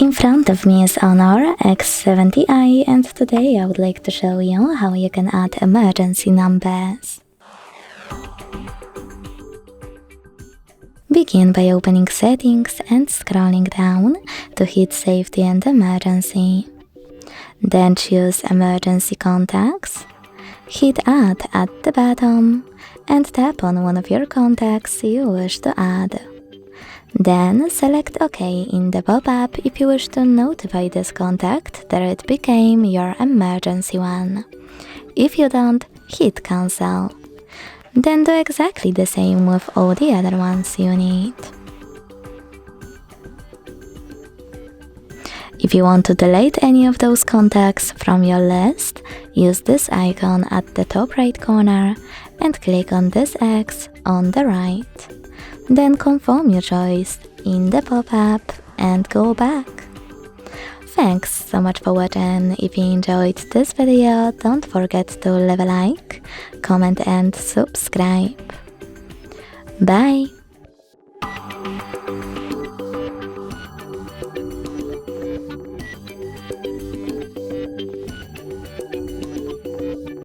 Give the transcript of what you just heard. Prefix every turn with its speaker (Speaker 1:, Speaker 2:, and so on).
Speaker 1: In front of me is HONOR X70i, and today I would like to show you how you can add emergency numbers. Begin by opening Settings and scrolling down to hit Safety and Emergency. Then choose Emergency Contacts, hit Add at the bottom, and tap on one of your contacts you wish to add. Then select OK in the pop-up if you wish to notify this contact that it became your emergency one. If you don't, hit Cancel. Then do exactly the same with all the other ones you need. If you want to delete any of those contacts from your list, use this icon at the top right corner and click on this X on the right. Then confirm your choice in the pop-up and go back. Thanks so much for watching. If you enjoyed this video, don't forget to leave a like, comment and subscribe. Bye!